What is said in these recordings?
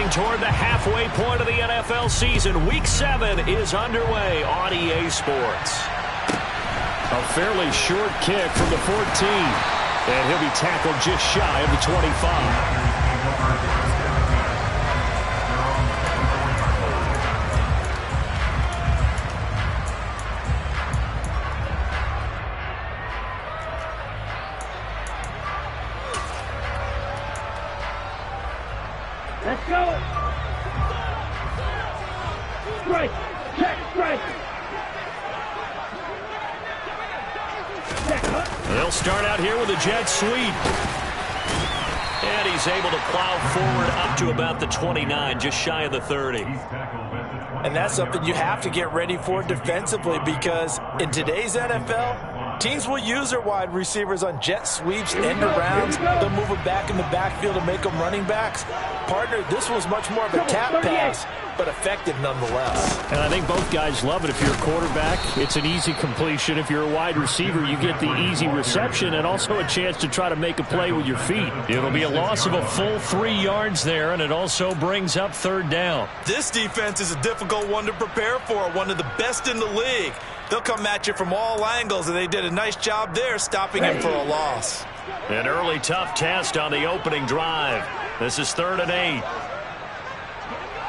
Moving toward the halfway point of the NFL season, Week 7 is underway on EA Sports. A fairly short kick from the 14. And he'll be tackled just shy of the 25. Let's go. Strike. Check. Strike. They'll start out here with a jet sweep. And he's able to plow forward up to about the 29, just shy of the 30. And that's something you have to get ready for defensively, because in today's NFL, teams will use their wide receivers on jet sweeps, end arounds. They'll move them back in the backfield and make them running backs. Partner, this was much more of a tap pass, but effective nonetheless. And I think both guys love it. If you're a quarterback, it's an easy completion. If you're a wide receiver, you get the easy reception and also a chance to try to make a play with your feet. It'll be a loss of a full 3 yards there, and it also brings up 3rd down. This defense is a difficult one to prepare for, one of the best in the league. They'll come at you from all angles, and they did a nice job there stopping him for a loss. An early tough test on the opening drive. This is 3rd and 8.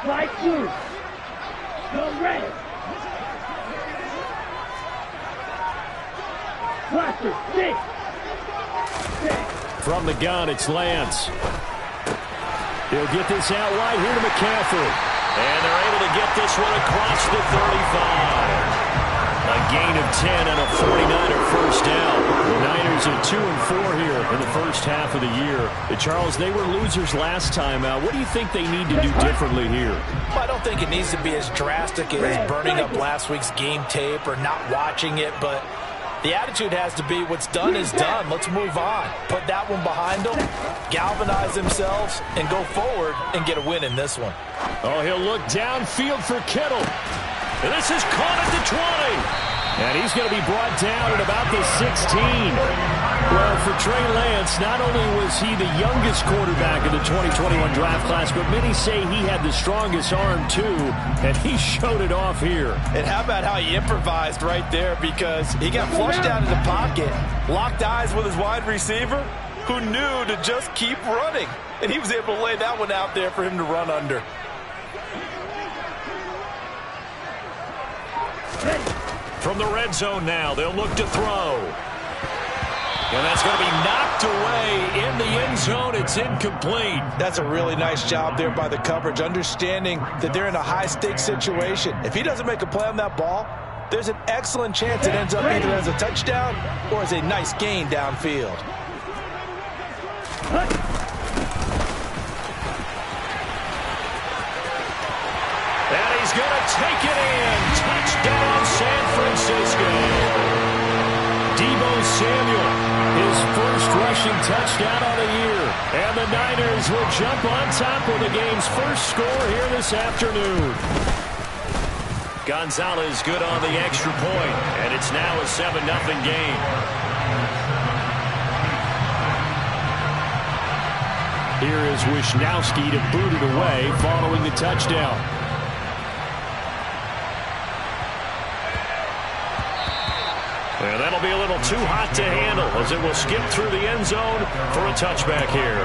Slide through. Go ready. Cluster. Six. From the gun, it's Lance. He'll get this out wide here to McCaffrey. And they're able to get this one across the 35. A gain of 10 and a 49er first down. The Niners are 2-4 here in the first half of the year. Charles, they were losers last time out. What do you think they need to do differently here? Well, I don't think it needs to be as drastic as burning up last week's game tape or not watching it, but the attitude has to be what's done is done. Let's move on. Put that one behind them, galvanize themselves, and go forward and get a win in this one. Oh, he'll look downfield for Kittle. And this is caught at the 20. And he's going to be brought down at about the 16. Well, for Trey Lance, not only was he the youngest quarterback in the 2021 draft class, but many say he had the strongest arm too, and he showed it off here. And how about how he improvised right there, because he got flushed out of the pocket, locked eyes with his wide receiver, who knew to just keep running. And he was able to lay that one out there for him to run under. From the red zone now, they'll look to throw. And that's going to be knocked away in the end zone. It's incomplete. That's a really nice job there by the coverage, understanding that they're in a high-stakes situation. If he doesn't make a play on that ball, there's an excellent chance it ends up either as a touchdown or as a nice gain downfield. And he's going to take it in. Touchdown, San Francisco. Deebo Samuel, his first rushing touchdown of the year. And the Niners will jump on top with the game's first score here this afternoon. Gonzalez good on the extra point, and it's now a 7-0 game. Here is Wisnowski to boot it away following the touchdown. And that'll be a little too hot to handle as it will skip through the end zone for a touchback here.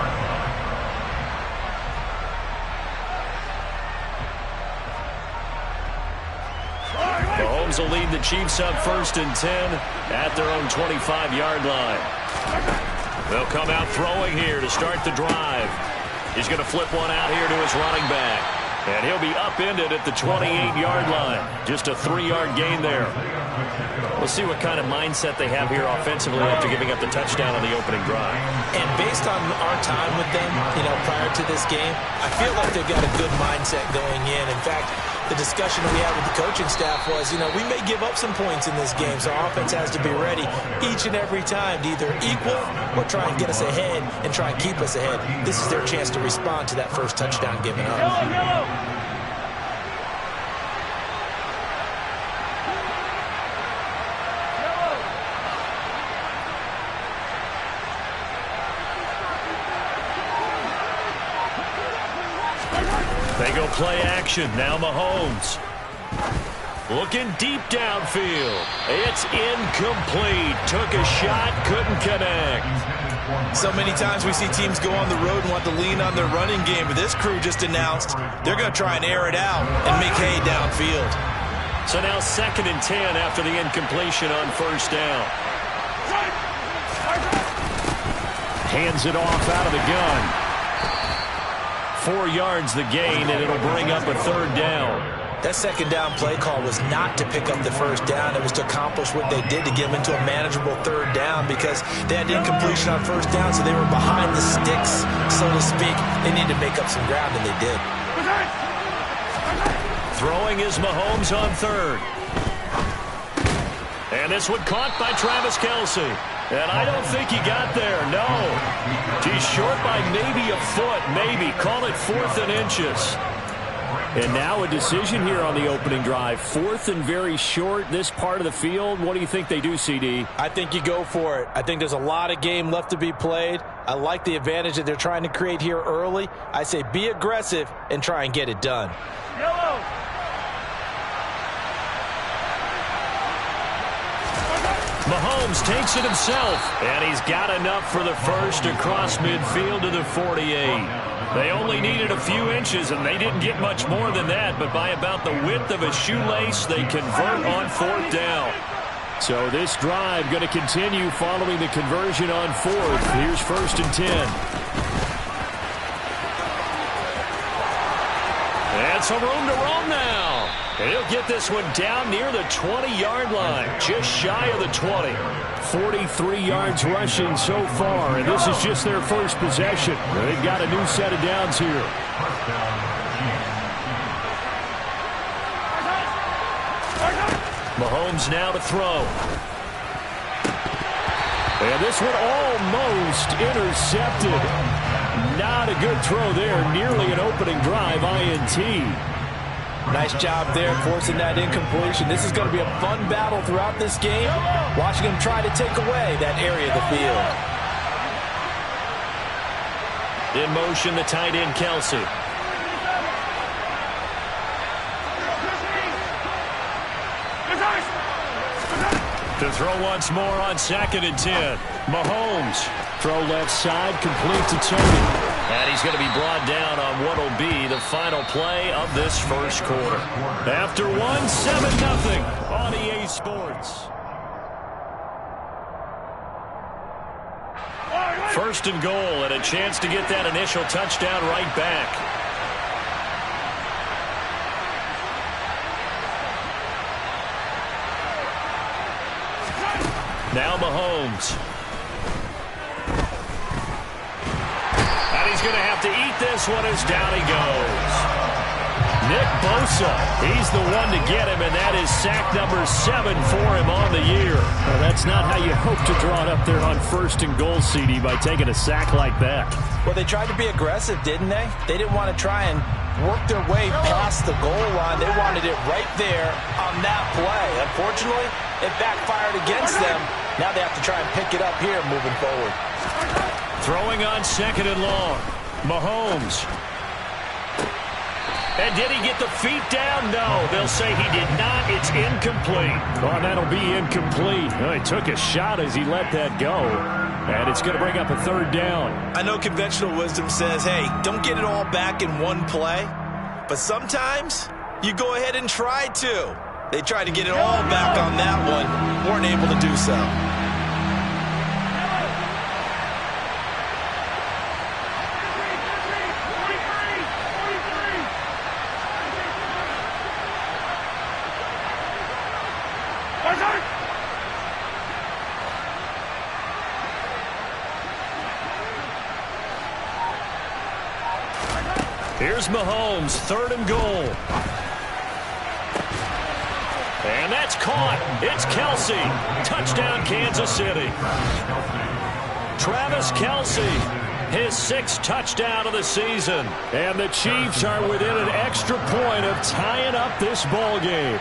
Mahomes will lead the Chiefs up 1st and 10 at their own 25-yard line. They'll come out throwing here to start the drive. He's going to flip one out here to his running back. And he'll be upended at the 28-yard line. Just a 3-yard gain there. We'll see what kind of mindset they have here offensively after giving up the touchdown on the opening drive. And based on our time with them, prior to this game, I feel like they've got a good mindset going in. In fact, the discussion we had with the coaching staff was, we may give up some points in this game, so our offense has to be ready each and every time to either equal or try and get us ahead and try and keep us ahead. This is their chance to respond to that first touchdown given up. They go play action. Now Mahomes. Looking deep downfield. It's incomplete. Took a shot, couldn't connect. So many times we see teams go on the road and want to lean on their running game, but this crew just announced they're going to try and air it out and make hay downfield. So now 2nd and 10 after the incompletion on first down. Hands it off out of the gun. 4 yards the gain, and it'll bring up a 3rd down. That 2nd down play call was not to pick up the 1st down. It was to accomplish what they did, to get them into a manageable 3rd down, because they had incompletion on 1st down, so they were behind the sticks, so to speak. They needed to make up some ground, and they did. Throwing is Mahomes on 3rd. And this one caught by Travis Kelce. And I don't think he got there, no. He's short by maybe a foot, maybe. Call it 4th and inches. And now a decision here on the opening drive. 4th and very short, this part of the field. What do you think they do, CD? I think you go for it. I think there's a lot of game left to be played. I like the advantage that they're trying to create here early. I say be aggressive and try and get it done. Yellow. Mahomes takes it himself, and he's got enough for the first across midfield to the 48. They only needed a few inches, and they didn't get much more than that, but by about the width of a shoelace, they convert on 4th down. So this drive going to continue following the conversion on 4th. Here's 1st and 10. And some room to roam now. And he'll get this one down near the 20-yard line, just shy of the 20. 43 yards rushing so far, and this is just their first possession. They've got a new set of downs here. Mahomes now to throw. And this one almost intercepted. Not a good throw there. Nearly an opening drive INT. Nice job there forcing that incompletion. This is going to be a fun battle throughout this game. Watching him try to take away that area of the field. In motion, the tight end, Kelce. To throw once more on 2nd and 10. Mahomes. Throw left side, complete to Tony. And he's going to be brought down on what will be the final play of this first quarter. After 7-0 on EA Sports. 1st and goal, and a chance to get that initial touchdown right back. Now Mahomes. And he's going to have to eat this one as down he goes. Nick Bosa, he's the one to get him, and that is sack number 7 for him on the year. Well, that's not how you hope to draw it up there on 1st and goal, CD, by taking a sack like that. Well, they tried to be aggressive, didn't they? They didn't want to try and work their way past the goal line. They wanted it right there on that play. Unfortunately, it backfired against them. Now they have to try and pick it up here moving forward. Throwing on 2nd and long. Mahomes. And did he get the feet down? No. They'll say he did not. It's incomplete. Well, that'll be incomplete. Well, he took a shot as he let that go. And it's going to bring up a 3rd down. I know conventional wisdom says, hey, don't get it all back in one play. But sometimes you go ahead and try to. They tried to get it all back on that one. Weren't able to do so. Here's Mahomes, 3rd and goal. And that's caught. It's Kelce. Touchdown, Kansas City. Travis Kelce, his 6th touchdown of the season. And the Chiefs are within an extra point of tying up this ball game.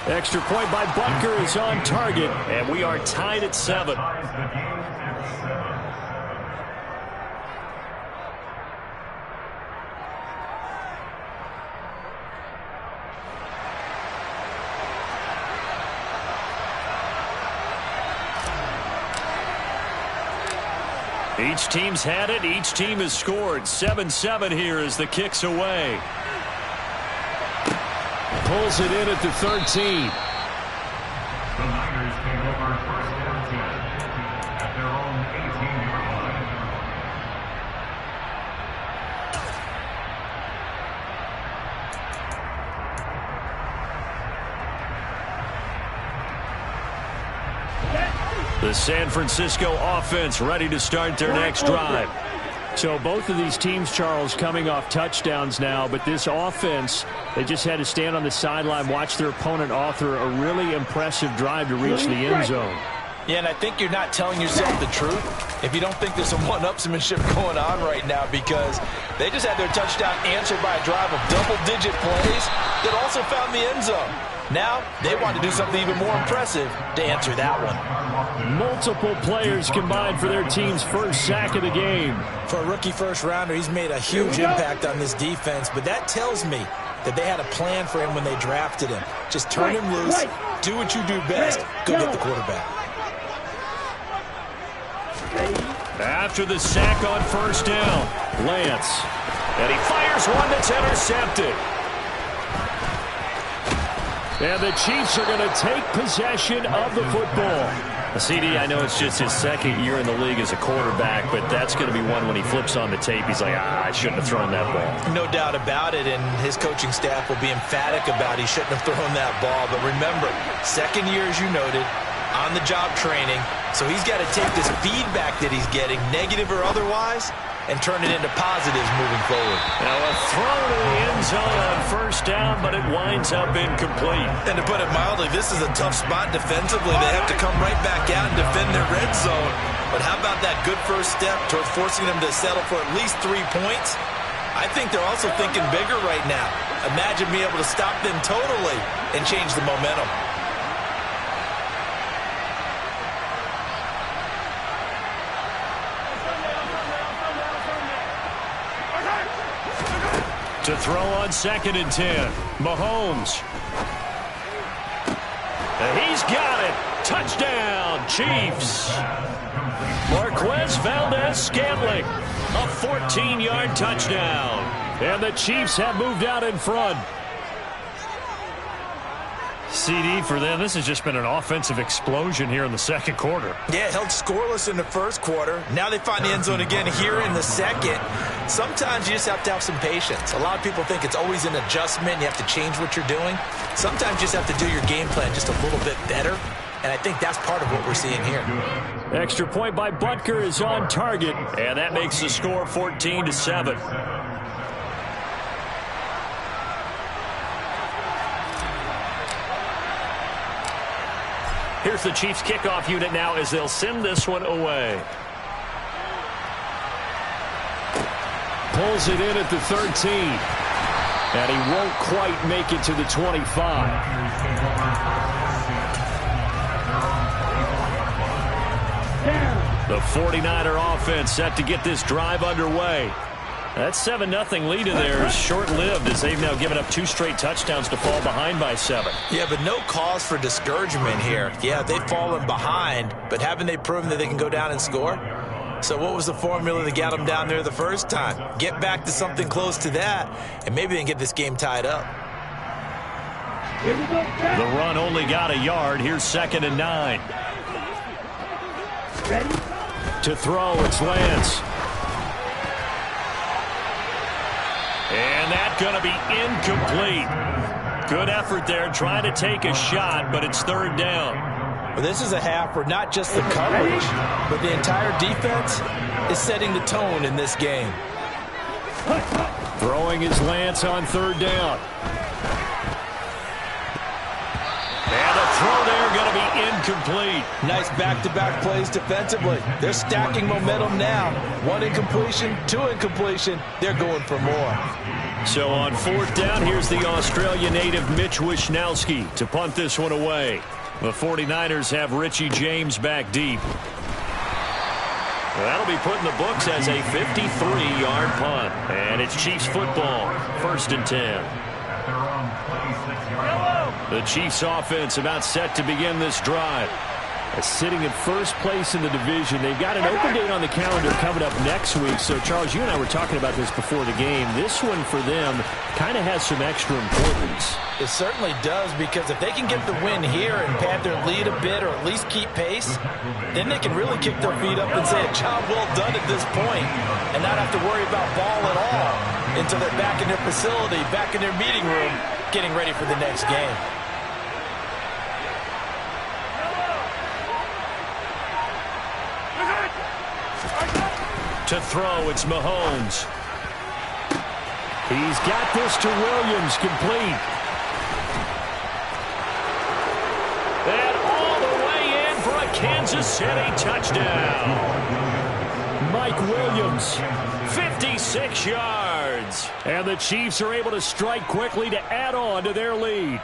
Extra point by Butker is on target. And we are tied at 7. Each team's had it. Each team has scored. 7-7 here as the kick's away. Pulls it in at the 13. The Niners take over first and 10 at their own 18-yard line. The San Francisco offense ready to start their next drive. So both of these teams, Charles, coming off touchdowns now, but this offense, they just had to stand on the sideline, watch their opponent author a really impressive drive to reach the end zone. Yeah, and I think you're not telling yourself the truth if you don't think there's some one-upsmanship going on right now, because they just had their touchdown answered by a drive of double-digit plays that also found the end zone. Now, they want to do something even more impressive to answer that one. Multiple players combined for their team's first sack of the game. For a rookie first-rounder, he's made a huge impact on this defense, but that tells me that they had a plan for him when they drafted him. Just turn him loose, do what you do best, go get the quarterback. After the sack on first down, Lance. And he fires one that's intercepted. And the Chiefs are going to take possession of the football. CD, I know it's just his second year in the league as a quarterback, but that's going to be one when he flips on the tape. He's like, I shouldn't have thrown that ball. No doubt about it, and his coaching staff will be emphatic about he shouldn't have thrown that ball. But remember, second year, as you noted, on-the-job training. So he's got to take this feedback that he's getting, negative or otherwise, and turn it into positives moving forward. Now a throw to the end zone on first down, but it winds up incomplete. And to put it mildly, this is a tough spot defensively. They have to come right back out and defend their red zone. But how about that good first step towards forcing them to settle for at least 3 points? I think they're also thinking bigger right now. Imagine being able to stop them totally and change the momentum. To throw on 2nd and 10. Mahomes. He's got it. Touchdown, Chiefs. Marquez Valdez-Scantling. A 14-yard touchdown. And the Chiefs have moved out in front. CD for them, this has just been an offensive explosion here in the second quarter. Yeah, held scoreless in the first quarter. Now they find the end zone again here in the second. Sometimes you just have to have some patience. A lot of people think it's always an adjustment. You have to change what you're doing. Sometimes you just have to do your game plan just a little bit better. And I think that's part of what we're seeing here. Extra point by Butker is on target. And that makes the score 14-7. Here's the Chiefs kickoff unit now as they'll send this one away. Pulls it in at the 13. And he won't quite make it to the 25. The 49er offense set to get this drive underway. That 7-0 lead in there is short-lived as they've now given up 2 straight touchdowns to fall behind by 7. Yeah, but no cause for discouragement here. Yeah, they've fallen behind, but haven't they proven that they can go down and score? So what was the formula that got them down there the first time? Get back to something close to that, and maybe they can get this game tied up. The run only got a yard. Here's 2nd and 9. Ready? To throw, it's Lance. And that's going to be incomplete. Good effort there trying to take a shot, but it's 3rd down. Well, this is a half where not just the coverage, but the entire defense is setting the tone in this game. Throwing is Lance on 3rd down. And a throw there going to to be incomplete. Nice back-to-back plays defensively. They're stacking momentum now. 1 incompletion, 2 incompletion. They're going for more. So on 4th down, here's the Australia native Mitch Wishnowsky to punt this one away. The 49ers have Richie James back deep. Well, that'll be put in the books as a 53-yard punt. And it's Chiefs football, 1st and 10. The Chiefs offense about set to begin this drive. Sitting in first place in the division. They've got an open date on the calendar coming up next week. So, Charles, you and I were talking about this before the game. This one for them kind of has some extra importance. It certainly does, because if they can get the win here and pad their lead a bit or at least keep pace, then they can really kick their feet up and say a job well done at this point and not have to worry about ball at all until they're back in their facility, back in their meeting room, getting ready for the next game. To throw, it's Mahomes. He's got this to Williams, complete. And all the way in for a Kansas City touchdown. Mike Williams, 56 yards. And the Chiefs are able to strike quickly to add on to their lead.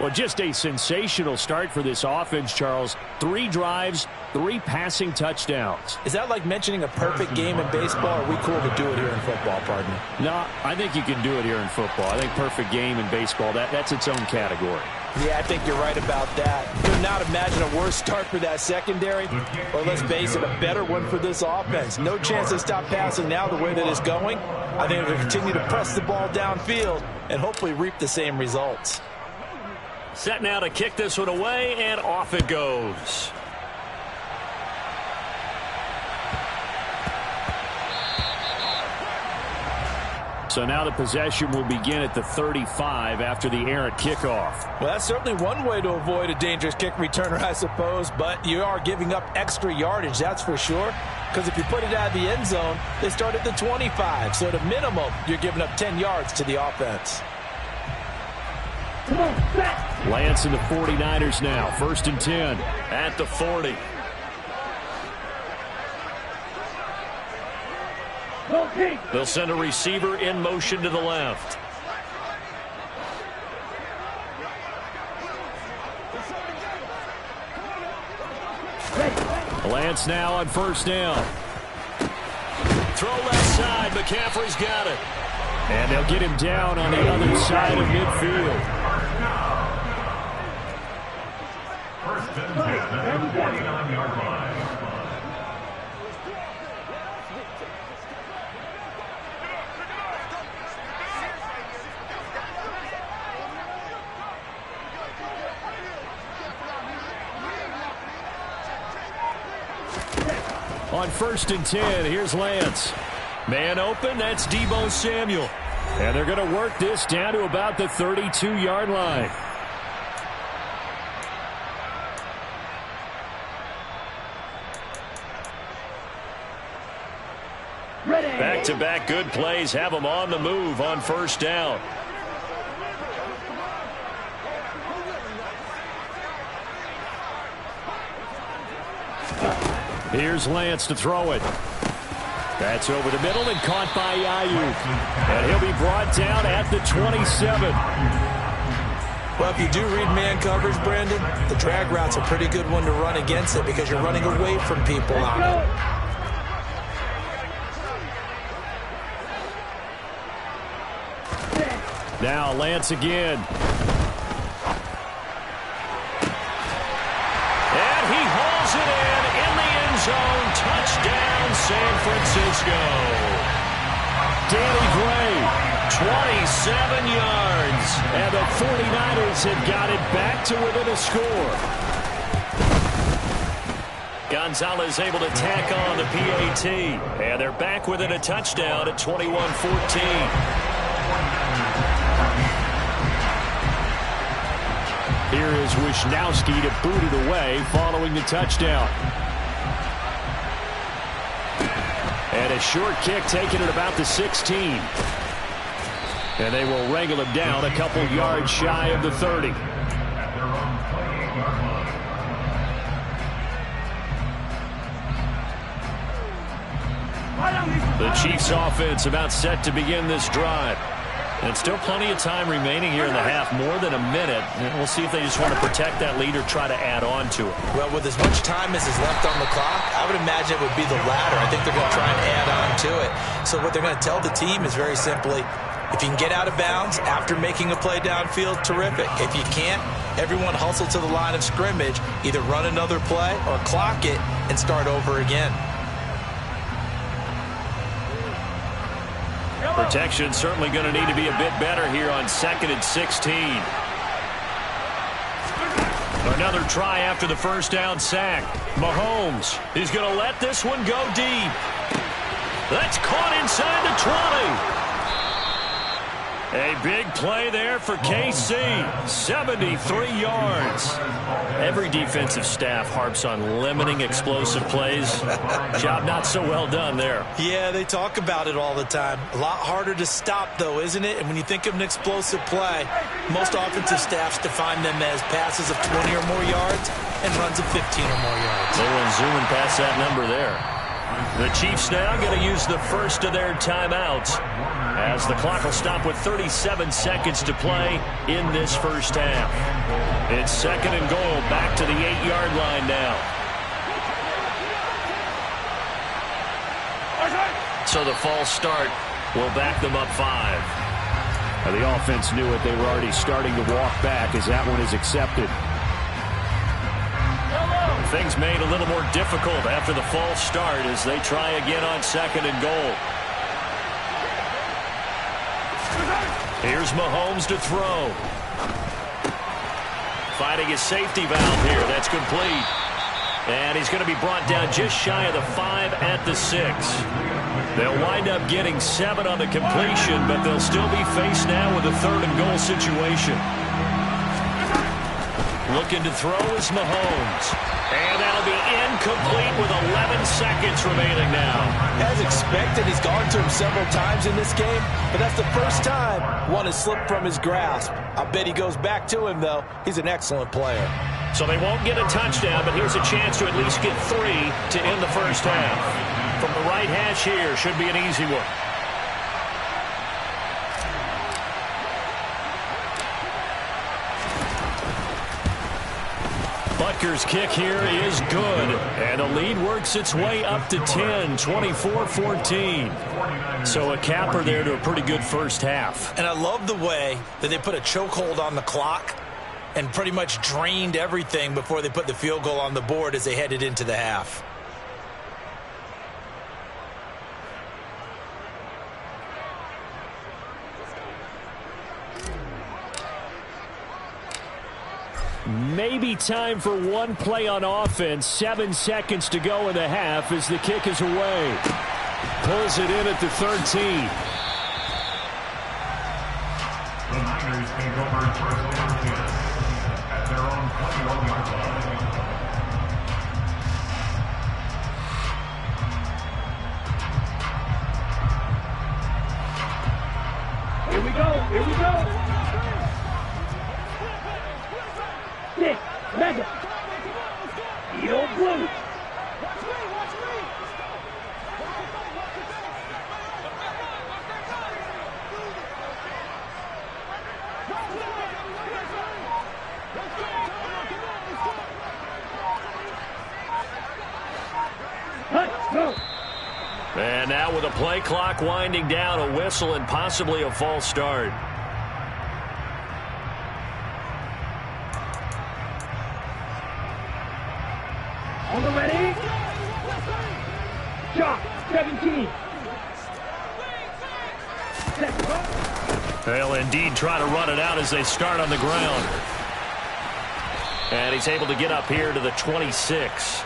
Well, just a sensational start for this offense, Charles. 3 drives, 3 passing touchdowns. Is that like mentioning a perfect game in baseball? Or are we cool to do it here in football, partner? No, I think you can do it here in football. I think perfect game in baseball, that's its own category. Yeah, I think you're right about that. Could not imagine a worse start for that secondary, or let's face it, a better one for this offense. No chance to stop passing now the way that it's going. I think they'll continue to press the ball downfield and hopefully reap the same results. Set now to kick this one away, and off it goes. So now the possession will begin at the 35 after the errant kickoff. Well, that's certainly one way to avoid a dangerous kick returner, I suppose, but you are giving up extra yardage, that's for sure, because if you put it out of the end zone, they start at the 25, so at a minimum, you're giving up 10 yards to the offense. Lance and the 49ers now, 1st and 10 at the 40. They'll send a receiver in motion to the left. Lance now on 1st down. Throw left side. McCaffrey's got it. And they'll get him down on the other side of midfield. First and 10 at the 49-yard line. On 1st and 10, here's Lance. Man open, that's Deebo Samuel. And they're going to work this down to about the 32-yard line. Back-to-back good plays have them on the move on 1st down. Here's Lance to throw it. That's over the middle and caught by Ayuk. And he'll be brought down at the 27. Well, if you do read man coverage, Brandon, the drag route's a pretty good one to run against it because you're running away from people on it. Now Lance again. And he hauls it in the end zone. Touchdown, San Francisco. Danny Gray, 27 yards. And the 49ers have got it back to within a score. Gonzalez able to tack on the PAT. And they're back within a touchdown at 21-14. Here is Wishnowsky to boot it away following the touchdown. And a short kick taken at about the 16. And they will wrangle him down a couple yards shy of the 30. The Chiefs offense about set to begin this drive. And still plenty of time remaining here in the half, more than a minute. And we'll see if they just want to protect that lead or try to add on to it. Well, with as much time as is left on the clock, I would imagine it would be the latter. I think they're going to try and add on to it. So what they're going to tell the team is very simply, if you can get out of bounds after making a play downfield, terrific. If you can't, everyone hustle to the line of scrimmage, either run another play or clock it and start over again. Protection certainly going to need to be a bit better here on 2nd and 16. Another try after the first down sack. Mahomes is going to let this one go deep. That's caught inside the 20. A big play there for KC. 73 yards. Every defensive staff harps on limiting explosive plays. Job not so well done there. Yeah, they talk about it all the time. A lot harder to stop, though, isn't it? And when you think of an explosive play, most offensive staffs define them as passes of 20 or more yards and runs of 15 or more yards. No one zooming past that number there. The Chiefs now going to use the first of their timeouts as the clock will stop with 37 seconds to play in this first half. It's 2nd and goal, back to the 8-yard line now. So the false start will back them up 5. Now the offense knew it. They were already starting to walk back as that one is accepted. Things made a little more difficult after the false start as they try again on 2nd and goal. Here's Mahomes to throw. Finding his safety valve here. That's complete. And he's going to be brought down just shy of the 5 at the 6. They'll wind up getting 7 on the completion, but they'll still be faced now with a 3rd and goal situation. Looking to throw is Mahomes. And that'll be incomplete with 11 seconds remaining now. As expected, he's gone to him several times in this game, but that's the first time one has slipped from his grasp. I bet he goes back to him, though. He's an excellent player. So they won't get a touchdown, but here's a chance to at least get 3 to end the first half. From the right hash here, should be an easy one. Butker's kick here is good, and the lead works its way up to 10, 24-14. So a capper there to a pretty good first half. And I love the way that they put a chokehold on the clock and pretty much drained everything before they put the field goal on the board as they headed into the half. Maybe time for one play on offense. 7 seconds to go in the half as the kick is away. Pulls it in at the 13. The Niners take over 1st and 10 at their own 21-yard line. Here we go. Here we go. 6, Mega. Yo, Blue. Let's go. And now with a play clock winding down, a whistle and possibly a false start. On the ready. Shot. 17. They'll indeed try to run it out as they start on the ground. And he's able to get up here to the 26.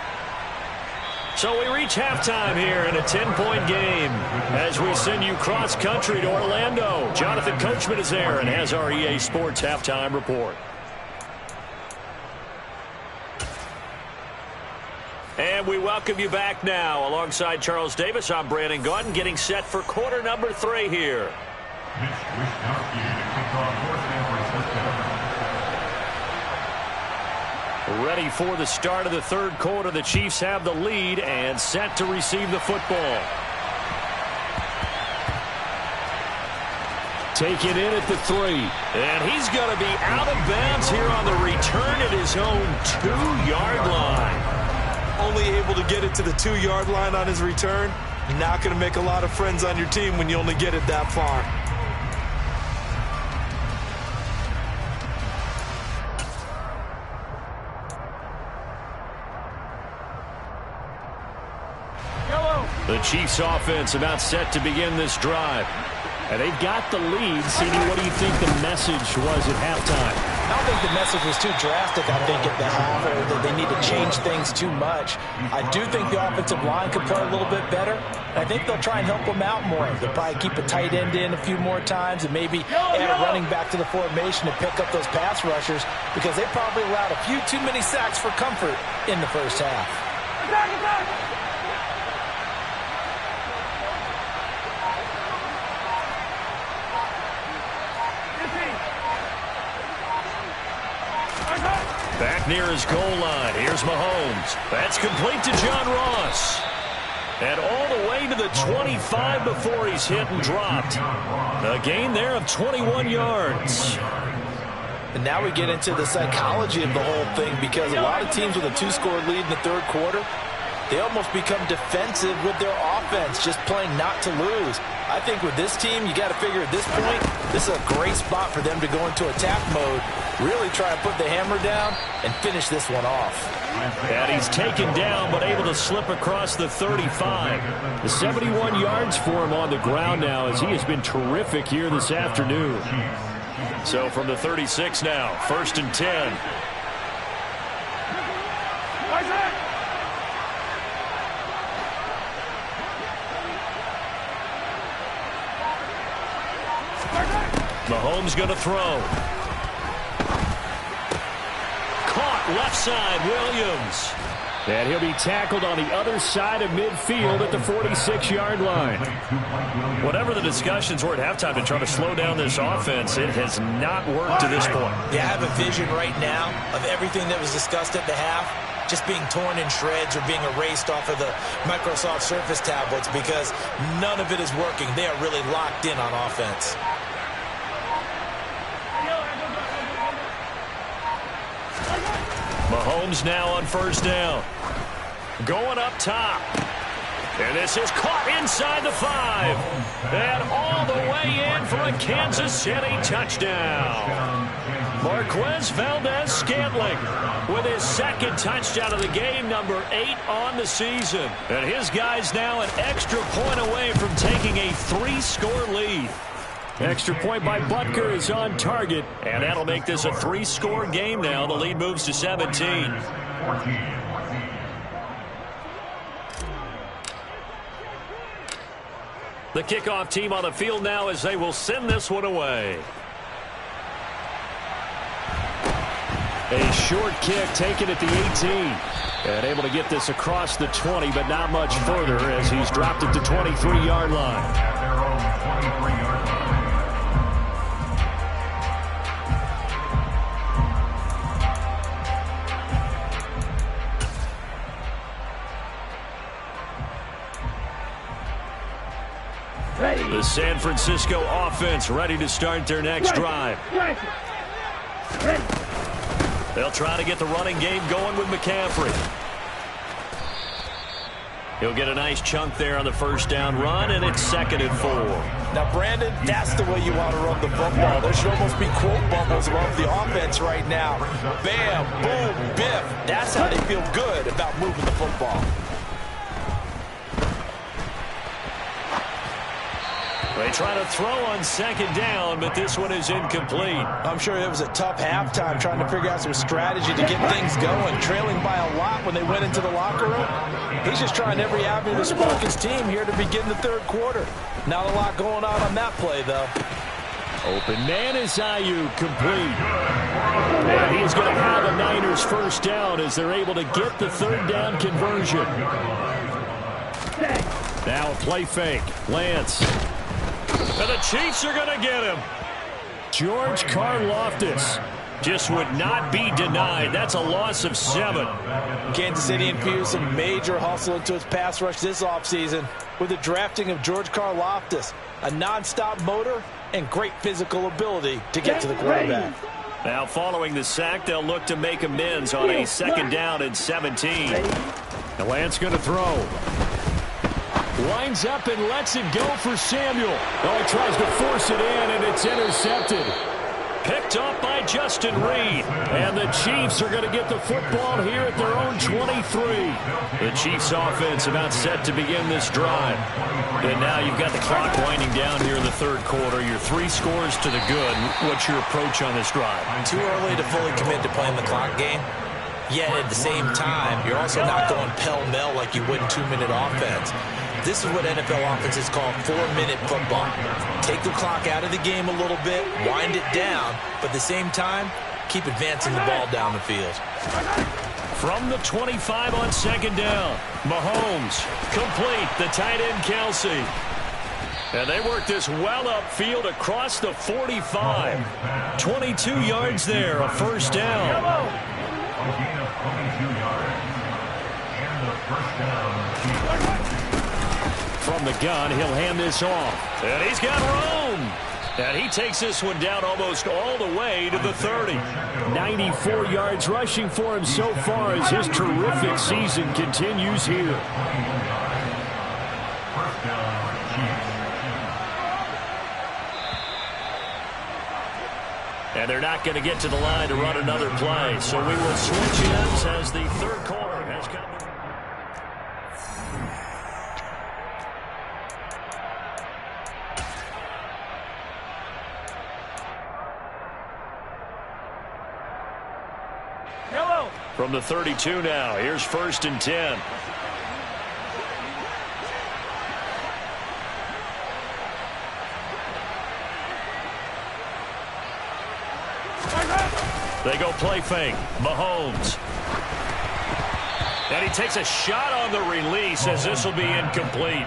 So we reach halftime here in a 10-point game as we send you cross-country to Orlando. Jonathan Coachman is there and has our EA Sports halftime report. And we welcome you back now. Alongside Charles Davis, I'm Brandon Gaudin, getting set for quarter number 3 here. Mitch Wisnowski to kick off for San Francisco. Ready for the start of the 3rd quarter. The Chiefs have the lead and set to receive the football. Taken in at the 3. And he's going to be out of bounds here on the return at his own 2-yard line. Only able to get it to the 2-yard line on his return. Not going to make a lot of friends on your team when you only get it that far. The Chiefs offense about set to begin this drive. And they've got the lead. CD, what do you think the message was at halftime? I don't think the message was too drastic, I think, at the half, or that they need to change things too much. I do think the offensive line could play a little bit better. I think they'll try and help them out more. They'll probably keep a tight end in a few more times and maybe add a running back to the formation to pick up those pass rushers, because they probably allowed a few too many sacks for comfort in the first half. Back near his goal line. Here's Mahomes. That's complete to John Ross. And all the way to the 25 before he's hit and dropped. A gain there of 21 yards. And now we get into the psychology of the whole thing, because a lot of teams with a 2-score lead in the third quarter, they almost become defensive with their offense, just playing not to lose. I think with this team, you got to figure at this point, this is a great spot for them to go into attack mode, really try to put the hammer down and finish this one off. And he's taken down, but able to slip across the 35. The 71 yards for him on the ground now, as he has been terrific here this afternoon. So from the 36 now, 1st and 10. Mahomes going to throw. Caught left side, Williams. And he'll be tackled on the other side of midfield at the 46-yard line. Whatever the discussions were at halftime to try to slow down this offense, it has not worked to this point. Yeah, I have a vision right now of everything that was discussed at the half just being torn in shreds or being erased off of the Microsoft Surface tablets, because none of it is working. They are really locked in on offense. Mahomes now on 1st down. Going up top. And this is caught inside the 5. And all the way in for a Kansas City touchdown. Marquez Valdez-Scantling with his 2nd touchdown of the game, number 8 on the season. And his guys now an extra point away from taking a 3-score lead. Extra point by Butker is on target. And that'll make this a 3-score game now. The lead moves to 17. The kickoff team on the field now as they will send this one away. A short kick taken at the 18. And able to get this across the 20, but not much further as he's dropped at the 23-yard line. The San Francisco offense ready to start their next drive. They'll try to get the running game going with McCaffrey. He'll get a nice chunk there on the 1st down run, and it's 2nd and 4. Now, Brandon, that's the way you want to run the football. There should almost be quote bubbles above the offense right now. Bam, boom, biff. That's how they feel good about moving the football. They try to throw on 2nd down, but this one is incomplete. I'm sure it was a tough halftime trying to figure out some strategy to get things going. Trailing by a lot when they went into the locker room. He's just trying every avenue to spark his team here to begin the third quarter. Not a lot going on that play, though. Open man is Ayuk, complete. And he's going to have a Niners 1st down as they're able to get the 3rd down conversion. Now a play fake. Lance. And the Chiefs are going to get him. George Karlaftis just would not be denied. That's a loss of 7. Kansas City infused some major hustle into its pass rush this offseason with the drafting of George Karlaftis. A nonstop motor and great physical ability to get to the quarterback. Now following the sack, they'll look to make amends on a 2nd down and 17. The Lance going to throw. Lines up and lets it go for Samuel. Oh, he tries to force it in, and it's intercepted. Picked up by Justin Reed. And the Chiefs are going to get the football here at their own 23. The Chiefs offense about set to begin this drive. And now you've got the clock winding down here in the 3rd quarter. You're 3 scores to the good. What's your approach on this drive? Too early to fully commit to playing the clock game. Yet at the same time, you're also not going pell-mell like you would in 2-minute offense. This is what NFL offenses call 4-minute football. Take the clock out of the game a little bit, wind it down, but at the same time, keep advancing the ball down the field. From the 25 on 2nd down, Mahomes complete, the tight end Kelsey. And they work this well upfield across the 45. 22 yards there, a 1st down. A gain of 22 yards. And the 1st down. From the gun, he'll hand this off. And he's got room. And he takes this one down almost all the way to the 30. 94 yards rushing for him so far as his terrific season continues here. First down, Chiefs. And they're not going to get to the line to run another play. So we will switch ends as the 3rd quarter has come. From the 32 now, here's 1st and 10. They go play fake. Mahomes. And he takes a shot on the release as this will be incomplete.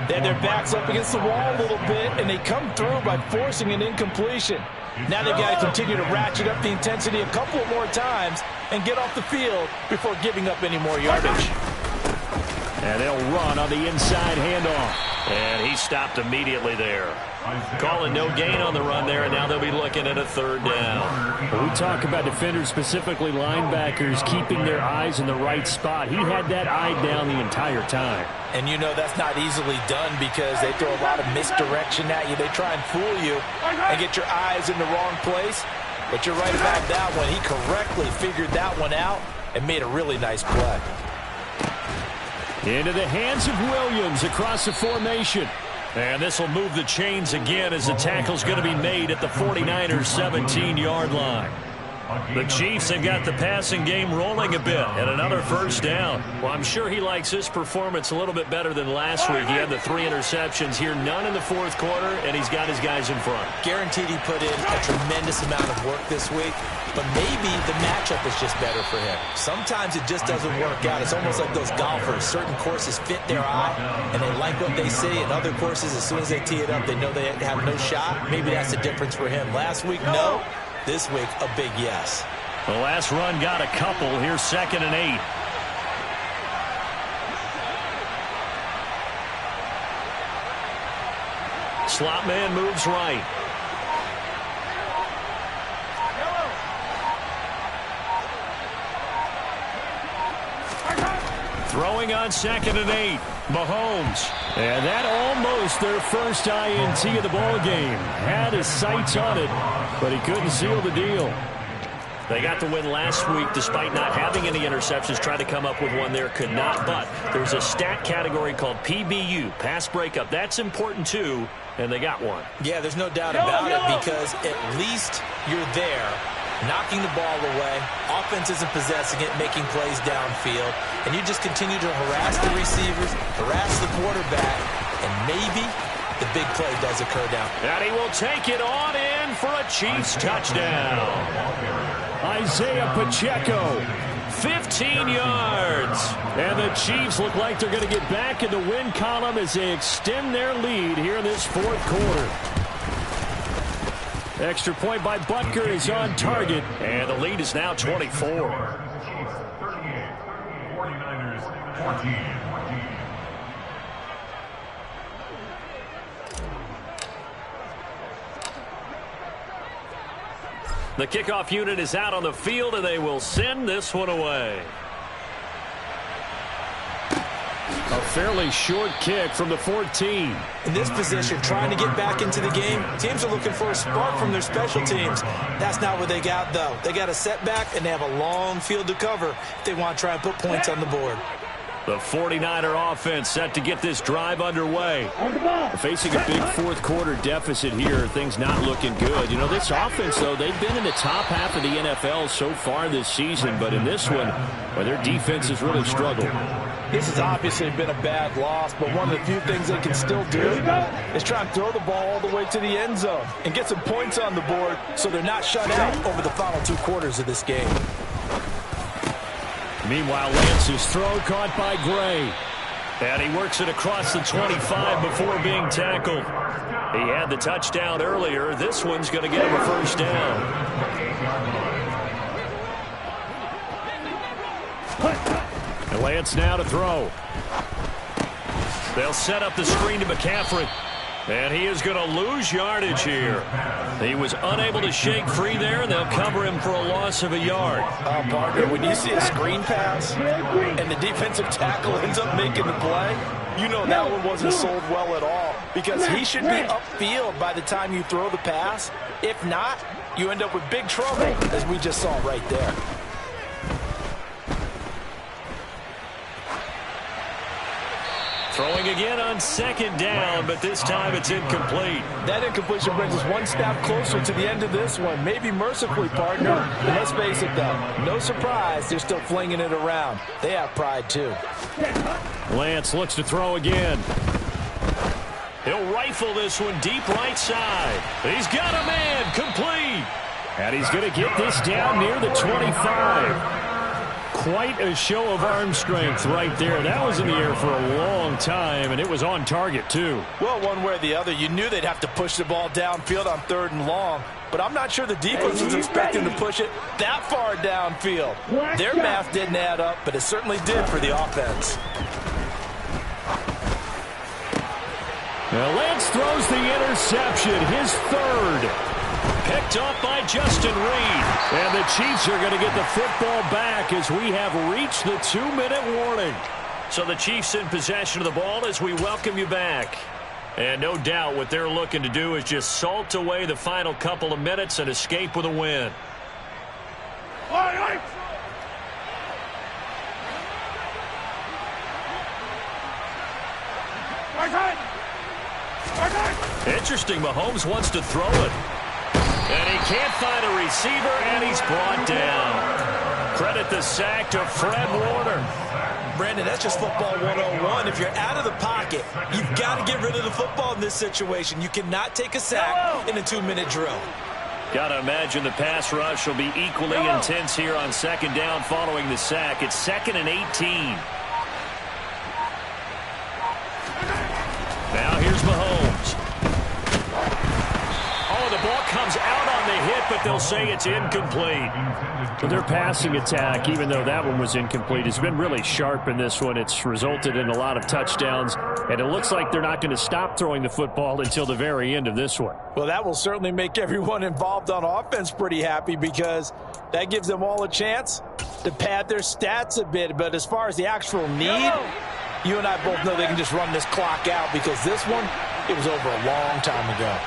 They had their backs up against the wall a little bit, and they come through by forcing an incompletion. Now they've got to continue to ratchet up the intensity a couple more times and get off the field before giving up any more yardage. And they'll run on the inside handoff. And he stopped immediately there. Calling no gain on the run there, and now they'll be looking at a 3rd down. When we talk about defenders, specifically linebackers, keeping their eyes in the right spot. He had that eye down the entire time. And you know that's not easily done because they throw a lot of misdirection at you. They try and fool you and get your eyes in the wrong place. But you're right about that one. He correctly figured that one out and made a really nice play. Into the hands of Williams across the formation. And this will move the chains again as the tackle's going to be made at the 49ers' 17-yard line. The Chiefs have got the passing game rolling a bit, and another 1st down. Well, I'm sure he likes this performance a little bit better than last week. He had the 3 interceptions here, none in the 4th quarter, and he's got his guys in front. Guaranteed he put in a tremendous amount of work this week, but maybe the matchup is just better for him. Sometimes it just doesn't work out. It's almost like those golfers. Certain courses fit their eye, and they like what they see, and other courses, as soon as they tee it up, they know they have no shot. Maybe that's the difference for him. Last week, no. This week, a big yes. The last run got a couple. Here's 2nd and 8. Slot man moves right. Throwing on 2nd and 8. Mahomes. And that almost their first INT of the ball game. Had his sights on it, but he couldn't seal the deal. They got the win last week despite not having any interceptions. Tried to come up with one there, could not. But there's a stat category called PBU, pass breakup. That's important too, and they got one. Yeah, there's no doubt about it because at least you're there, knocking the ball away. Offense isn't possessing it, making plays downfield. And you just continue to harass the receivers, harass the quarterback, and maybe the big play does occur down. And he will take it on in for a Chiefs touchdown. Isaiah Pacheco. 15 yards. And the Chiefs look like they're going to get back in the win column as they extend their lead here in this 4th quarter. Extra point by Butker is on target. And the lead is now 24. Chiefs 38, 49ers 14. The kickoff unit is out on the field, and they will send this one away. A fairly short kick from the 14. In this position, trying to get back into the game, teams are looking for a spark from their special teams. That's not what they got, though. They got a setback, and they have a long field to cover if they want to try and put points on the board. The 49er offense set to get this drive underway. Facing a big fourth-quarter deficit here, things not looking good. You know, this offense, though, they've been in the top half of the NFL so far this season, but in this one, well, their defense has really struggled. This has obviously been a bad loss, but one of the few things they can still do is try and throw the ball all the way to the end zone and get some points on the board so they're not shut out over the final 2 quarters of this game. Meanwhile, Lance's throw caught by Gray. And he works it across the 25 before being tackled. He had the touchdown earlier. This one's going to get him a first down. And Lance now to throw. They'll set up the screen to McCaffrey. And he is going to lose yardage here. He was unable to shake free there, and they'll cover him for a loss of a yard. Partner, when you see a screen pass and the defensive tackle ends up making the play, you know that one wasn't sold well at all, because he should be upfield by the time you throw the pass. If not, you end up with big trouble, as we just saw right there. Throwing again on second down, but this time it's incomplete. That incompletion brings us one step closer to the end of this one. Maybe mercifully, partner. And let's face it, though, no surprise, they're still flinging it around. They have pride, too. Lance looks to throw again. He'll rifle this one deep right side. He's got a man, complete. And he's going to get this down near the 25. Quite a show of arm strength right there. That was in the air for a long time, and it was on target, too. Well, one way or the other, you knew they'd have to push the ball downfield on 3rd and long, but I'm not sure the defense was expecting to push it that far downfield. Their math didn't add up, but it certainly did for the offense. Now Lance throws the interception, his 3rd. Picked up by Justin Reed. And the Chiefs are going to get the football back as we have reached the 2-minute warning. So the Chiefs in possession of the ball as we welcome you back. And no doubt what they're looking to do is just salt away the final couple of minutes and escape with a win. Interesting, Mahomes wants to throw it. And he can't find a receiver, and he's brought down. Credit the sack to Fred Warner. Brandon, that's just football 101. If you're out of the pocket, you've got to get rid of the football in this situation. You cannot take a sack in a 2-minute drill. Got to imagine the pass rush will be equally intense here on second down following the sack. It's 2nd and 18. Now here's Mahomes. Oh, the ball comes out on the hit, but they'll say it's incomplete. But their passing attack, even though that one was incomplete, has been really sharp in this one. It's resulted in a lot of touchdowns, and it looks like they're not going to stop throwing the football until the very end of this one. Well, that will certainly make everyone involved on offense pretty happy, because that gives them all a chance to pad their stats a bit. But as far as the actual need, you and I both know they can just run this clock out, because this one, it was over a long time ago.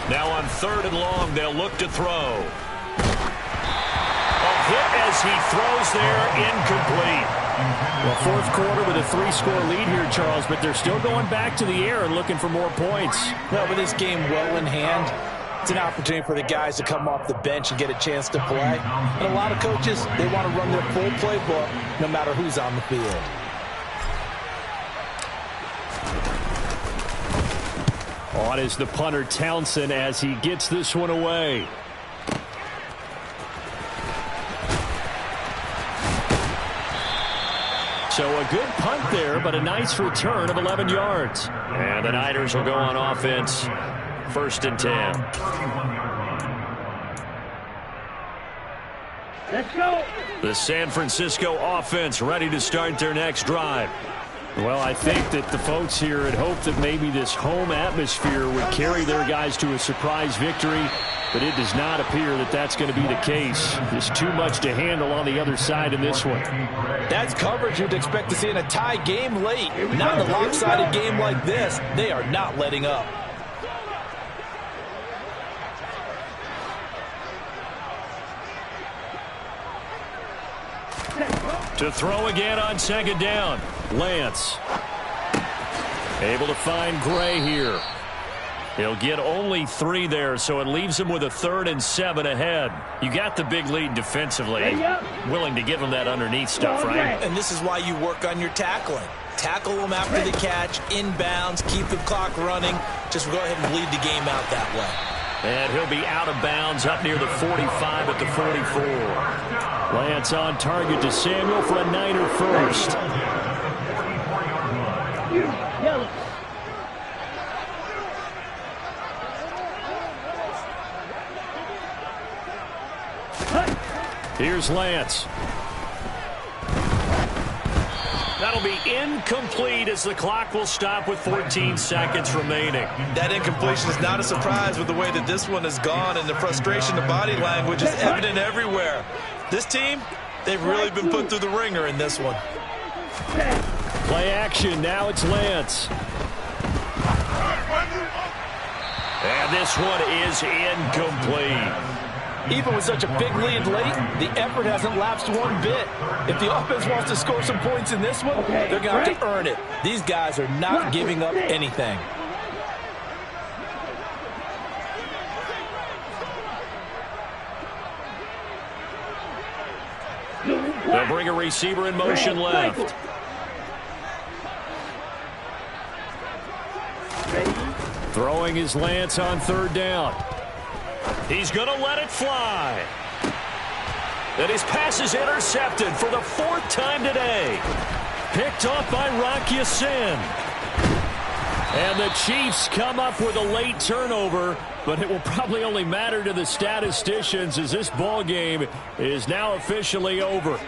Now on 3rd and long, they'll look to throw. A hit as he throws there, incomplete. Well, 4th quarter with a 3-score lead here, Charles, but they're still going back to the air and looking for more points. Well, with this game well in hand, it's an opportunity for the guys to come off the bench and get a chance to play. And a lot of coaches, they want to run their full playbook no matter who's on the field. On is the punter, Townsend, as he gets this one away. So a good punt there, but a nice return of 11 yards. And the Niners will go on offense. 1st and 10. Let's go. The San Francisco offense ready to start their next drive. Well, I think that the folks here had hoped that maybe this home atmosphere would carry their guys to a surprise victory, but it does not appear that that's going to be the case. There's too much to handle on the other side in this one. That's coverage you'd expect to see in a tie game late. Not in a lopsided game like this. They are not letting up. To throw again on second down. Lance. Able to find Gray here. He'll get only 3 there, so it leaves him with a 3rd and 7 ahead. You got the big lead defensively. Willing to give him that underneath stuff, right? And this is why you work on your tackling. Tackle them after the catch, inbounds, keep the clock running. Just go ahead and bleed the game out that way. And he'll be out of bounds up near the 45 at the 44. Lance on target to Samuel for a Niner first. Yellow. Here's Lance. That'll be incomplete as the clock will stop with 14 seconds remaining. That incompletion is not a surprise with the way that this one has gone, and the frustration, the body language is evident everywhere. This team, they've really been put through the ringer in this one. Play action. Now it's Lance. And this one is incomplete. Even with such a big lead late, the effort hasn't lapsed one bit. If the offense wants to score some points in this one, they're going to have to earn it. These guys are not giving up anything. They'll bring a receiver in motion left. Throwing his Lance on 3rd down. He's going to let it fly. And his pass is intercepted for the 4th time today. Picked off by Rock Ya-Sin. And the Chiefs come up with a late turnover, but it will probably only matter to the statisticians as this ball game is now officially over.